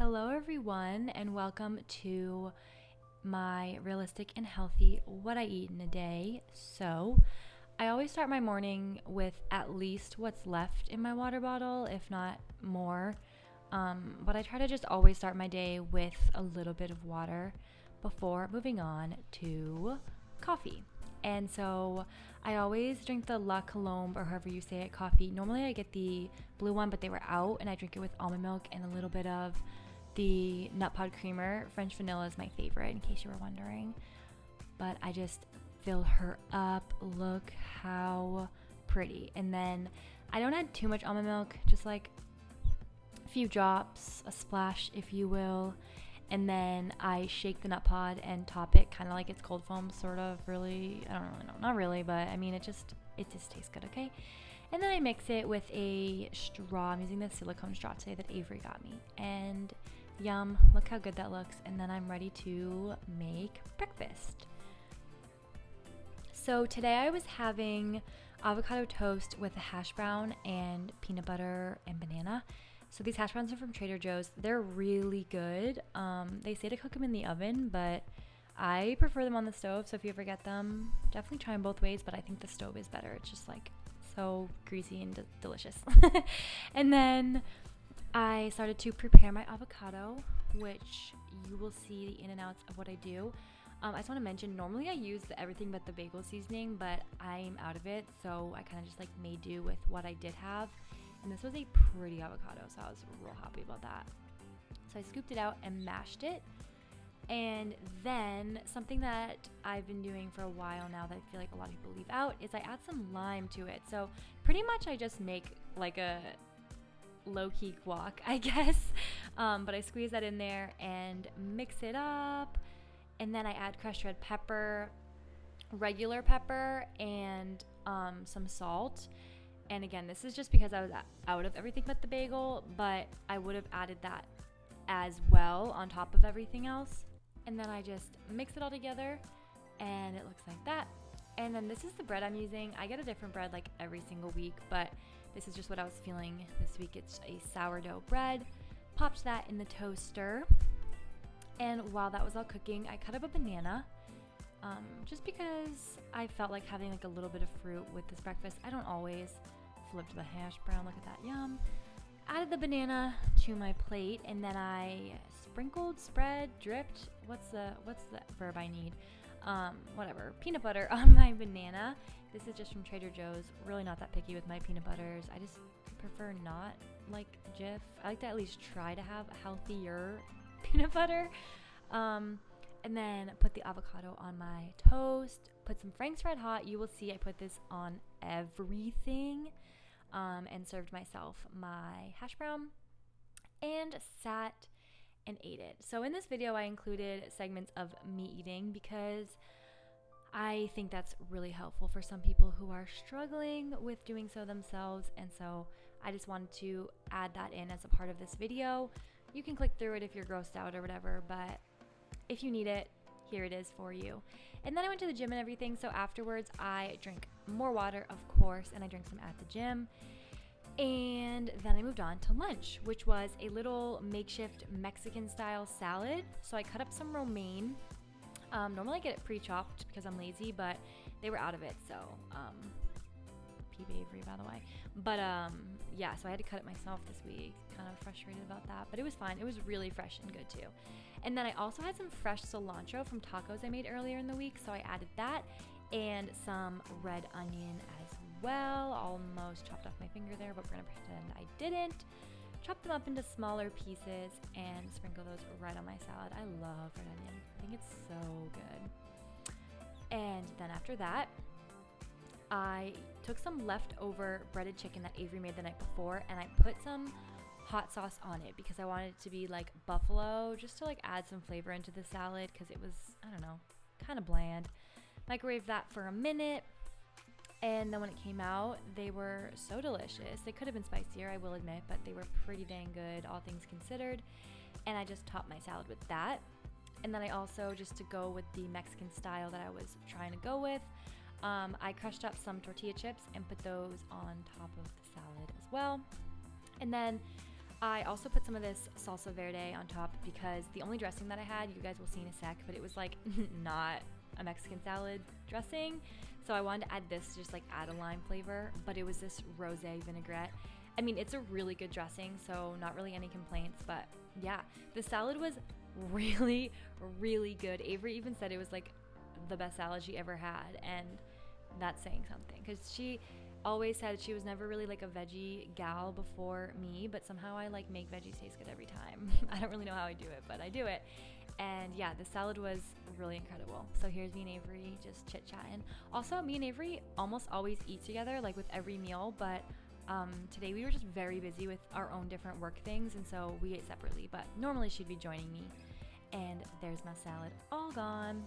Hello everyone and welcome to my realistic and healthy what I eat in a day. So I always start my morning with at least what's left in my water bottle, if not more. But I try to just always start my day with a little bit of water before moving on to coffee. And so I always drink the La Colombe, or however you say it, coffee. Normally I get the blue one, but they were out, and I drink it with almond milk and a little bit of the nut pod creamer. French vanilla is my favorite, in case you were wondering. But I just fill her up. Look how pretty. And then I don't add too much almond milk, just like a few drops, a splash, if you will. And then I shake the nut pod and top it kind of like it's cold foam, sort of. Really, I don't really know, not really, but I mean it just tastes good. Okay. And then I mix it with a straw. I'm using the silicone straw today that Avery got me, and yum, look how good that looks. And then I'm ready to make breakfast. So today I was having avocado toast with a hash brown and peanut butter and banana. So these hash browns are from Trader Joe's. They're really good. They say to cook them in the oven, but I prefer them on the stove. So if you ever get them, definitely try them both ways, but I think the stove is better. It's just like so greasy and delicious. And then I started to prepare my avocado, which you will see the in and outs of what I do. I just want to mention, normally I use the everything but the bagel seasoning, but I'm out of it, so I kind of just like made do with what I did have. And this was a pretty avocado, so I was real happy about that. So I scooped it out and mashed it. And then something that I've been doing for a while now that I feel like a lot of people leave out is I add some lime to it. So pretty much I just make like a low-key guac, I guess. But I squeeze that in there and mix it up. And then I add crushed red pepper, regular pepper, and some salt. And again, this is just because I was out of everything but the bagel, but I would have added that as well on top of everything else. And then I just mix it all together and it looks like that. And then this is the bread I'm using. I get a different bread like every single week, but this is just what I was feeling this week. It's a sourdough bread. Popped that in the toaster. And while that was all cooking, I cut up a banana. Just because I felt like having like a little bit of fruit with this breakfast. I don't always. Flipped the hash brown, look at that, yum. Added the banana to my plate, and then I sprinkled, spread, dripped, what's the verb I need? Whatever, peanut butter on my banana. This is just from Trader Joe's. Really not that picky with my peanut butters. I just prefer not like Jif. I like to at least try to have a healthier peanut butter. And then put the avocado on my toast, put some Frank's Red Hot. You will see I put this on everything, and served myself my hash brown and sat and ate it. So in this video, I included segments of me eating because I think that's really helpful for some people who are struggling with doing so themselves. And so I just wanted to add that in as a part of this video. You can click through it if you're grossed out or whatever, but if you need it, here it is for you. And then I went to the gym and everything, so afterwards I drank more water, of course, and I drank some at the gym. And then I moved on to lunch, which was a little makeshift Mexican style salad. So I cut up some romaine. Normally I get it pre-chopped because I'm lazy, but they were out of it, so P. Avery, by the way. But yeah, so I had to cut it myself this week. Kind of frustrated about that, but it was fine. It was really fresh and good too. And then I also had some fresh cilantro from tacos I made earlier in the week, so I added that and some red onion as well. Almost chopped off my finger there, but we're gonna pretend I didn't. Chop them up into smaller pieces and sprinkle those right on my salad. I love red onion. I think it's so good. And then after that, I took some leftover breaded chicken that Avery made the night before, and I put some hot sauce on it because I wanted it to be like buffalo, just to like add some flavor into the salad because it was, I don't know, kind of bland. Microwaved that for a minute, and then when it came out, they were so delicious. They could have been spicier, I will admit, but they were pretty dang good, all things considered. And I just topped my salad with that. And then I also, just to go with the Mexican style that I was trying to go with, I crushed up some tortilla chips and put those on top of the salad as well. And then I also put some of this salsa verde on top because the only dressing that I had, you guys will see in a sec, but it was like not a Mexican salad dressing. So I wanted to add this to just like add a lime flavor, but it was this rosé vinaigrette. I mean, it's a really good dressing, so not really any complaints, but yeah, the salad was really, really good. Avery even said it was like the best salad she ever had, and that's saying something because she always said she was never really like a veggie gal before me, but somehow I like make veggies taste good every time. I don't really know how I do it, but I do it. And yeah, the salad was really incredible. So here's me and Avery just chit-chatting. Also, me and Avery almost always eat together, like with every meal, but today we were just very busy with our own different work things, and so we ate separately, but normally she'd be joining me. And there's my salad all gone.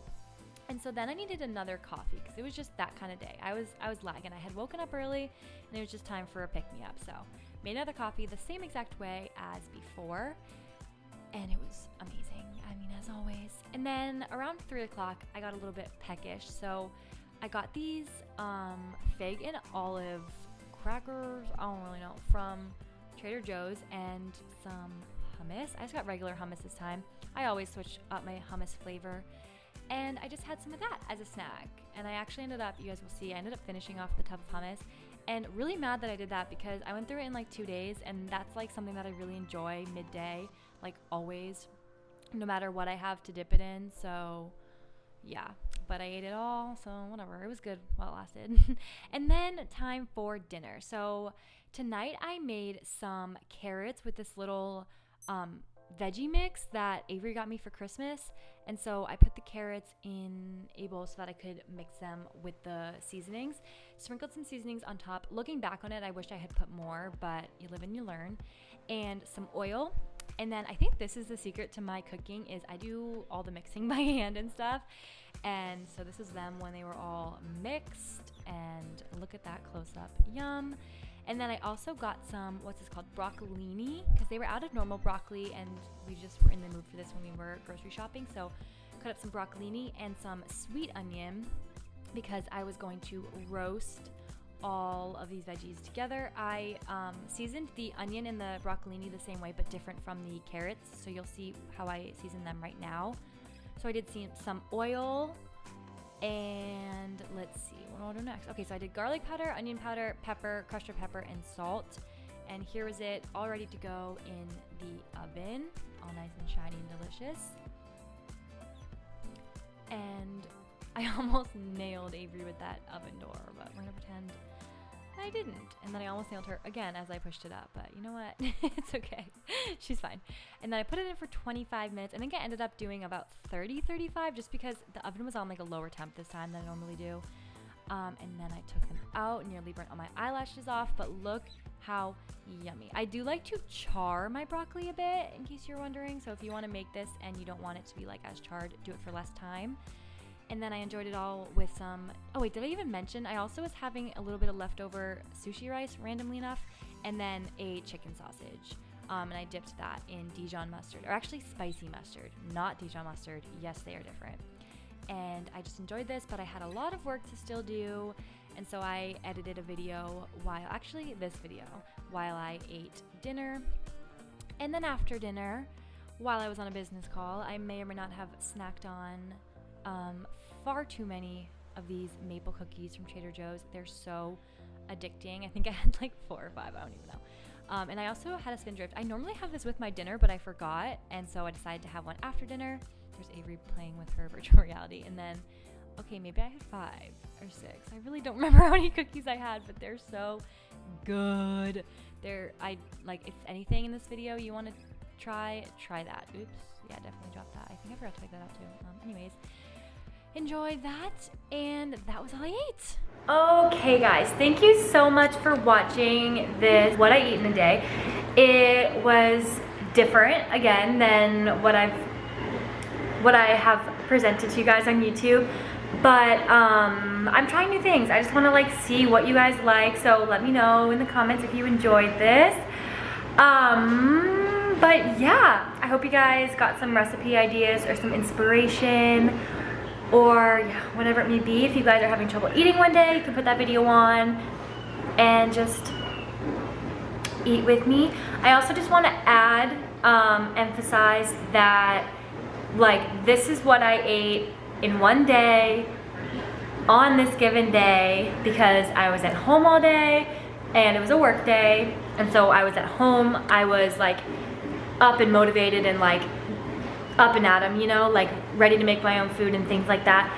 And so then I needed another coffee because it was just that kind of day. I was lagging. I had woken up early and it was just time for a pick-me-up. So made another coffee the same exact way as before, and it was amazing. I mean, as always. And then around 3 o'clock, I got a little bit peckish. So I got these fig and olive crackers, I don't really know, from Trader Joe's, and some hummus. I just got regular hummus this time. I always switch up my hummus flavor. And I just had some of that as a snack. And I actually ended up, you guys will see, I ended up finishing off the tub of hummus. And really mad that I did that because I went through it in like 2 days, and that's like something that I really enjoy midday, like always, no matter what I have to dip it in. So yeah, but I ate it all, so whatever. It was good while it lasted. And then time for dinner. So tonight I made some carrots with this little veggie mix that Avery got me for Christmas. And so I put the carrots in a bowl so that I could mix them with the seasonings. Sprinkled some seasonings on top. Looking back on it, I wish I had put more, but you live and you learn. And some oil. And then I think this is the secret to my cooking is I do all the mixing by hand and stuff. And so this is them when they were all mixed. And look at that close up. Yum. And then I also got some, what's this called, broccolini, because they were out of normal broccoli and we just were in the mood for this when we were grocery shopping. So cut up some broccolini and some sweet onion because I was going to roast all of these veggies together. I seasoned the onion and the broccolini the same way but different from the carrots, so you'll see how I season them right now. So I did some oil, and let's see, what do I do next? Okay, so I did garlic powder, onion powder, pepper, crushed red pepper, and salt. And here was it, all ready to go in the oven, all nice and shiny and delicious. And I almost nailed Avery with that oven door, but we're gonna pretend I didn't. And then I almost nailed her again as I pushed it up, but you know what? It's okay. She's fine. And then I put it in for 25 minutes. I think I ended up doing about 35 just because the oven was on like a lower temp this time than I normally do. And then I took them out, nearly burnt all my eyelashes off, but look how yummy. I do like to char my broccoli a bit, in case you're wondering. So if you want to make this and you don't want it to be like as charred, do it for less time. And then I enjoyed it all with some, oh wait, did I even mention, I also was having a little bit of leftover sushi rice, randomly enough, and then a chicken sausage. And I dipped that in Dijon mustard, or actually spicy mustard, not Dijon mustard. Yes, they are different. And I just enjoyed this, but I had a lot of work to still do. And so I edited a video while I ate dinner. And then after dinner, while I was on a business call, I may or may not have snacked on far too many of these maple cookies from Trader Joe's. They're so addicting. I think I had like 4 or 5, I don't even know. And I also had a spindrift. I normally have this with my dinner, but I forgot, and so I decided to have one after dinner. There's Avery playing with her virtual reality, and then, okay, maybe I had 5 or 6. I really don't remember how many cookies I had, but they're so good. If anything in this video you want to try that. Oops, yeah, definitely dropped that. I think I forgot to take that out too. Anyways, enjoyed that, and that was all I ate. Okay guys, thank you so much for watching this what I eat in a day. It was different again than what I have presented to you guys on YouTube, but I'm trying new things. I just want to see what you guys like, so let me know in the comments if you enjoyed this. But yeah, I hope you guys got some recipe ideas or some inspiration, or yeah, whatever it may be. If you guys are having trouble eating one day, you can put that video on and just eat with me. I also just want to add, emphasize that, like, this is what I ate in one day, on this given day, because I was at home all day, and it was a work day, and so I was at home, I was, like, up and motivated and, like, up and at 'em, you know, like, ready to make my own food and things like that.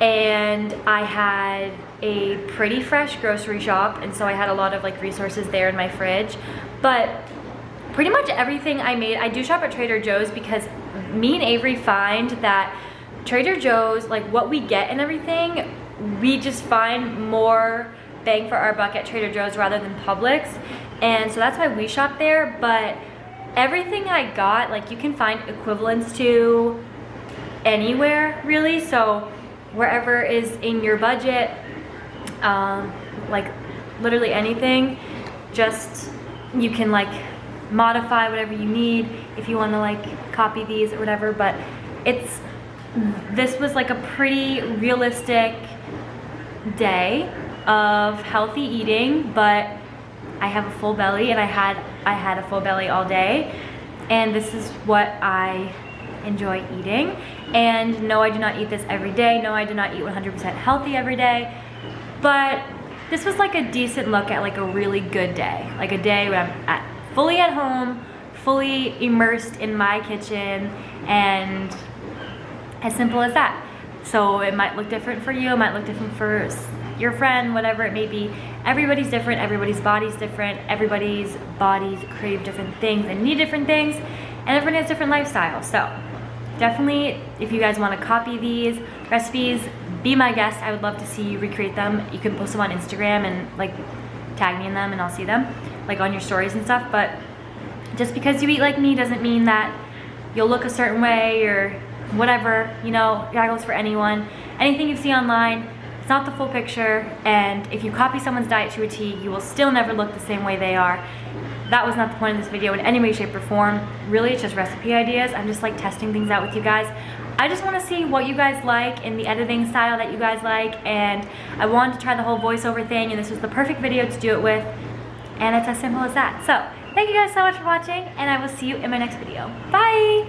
And I had a pretty fresh grocery shop, and so I had a lot of, like, resources there in my fridge. But pretty much everything I made, I do shop at Trader Joe's because me and Avery find that Trader Joe's, like, what we get and everything, we just find more bang for our buck at Trader Joe's rather than Publix. And so that's why we shop there. But everything I got, like, you can find equivalents to anywhere, really. So wherever is in your budget, like, literally anything, just, you can, like, modify whatever you need if you want to, like, copy these or whatever. But this was, like, a pretty realistic day of healthy eating, but I have a full belly, and I had a full belly all day, and this is what I enjoy eating. And no, I do not eat this every day. No, I do not eat 100% healthy every day, but this was, like, a decent look at, like, a really good day, like a day when I'm fully at home, fully immersed in my kitchen, and as simple as that. So it might look different for you, it might look different for your friend, whatever it may be. Everybody's different, everybody's body's different, everybody's bodies crave different things and need different things, and everyone has different lifestyles. So definitely, if you guys want to copy these recipes, be my guest. I would love to see you recreate them. You can post them on Instagram and, like, tag me in them, and I'll see them, like, on your stories and stuff. But just because you eat like me doesn't mean that you'll look a certain way or whatever, you know. That goes for anyone. Anything you see online, it's not the full picture, and if you copy someone's diet to a T, you will still never look the same way they are. That was not the point of this video in any way, shape, or form. Really, it's just recipe ideas. I'm just, like, testing things out with you guys. I just want to see what you guys like in the editing style that you guys like, and I wanted to try the whole voiceover thing, and this was the perfect video to do it with, and it's as simple as that. So thank you guys so much for watching, and I will see you in my next video. Bye!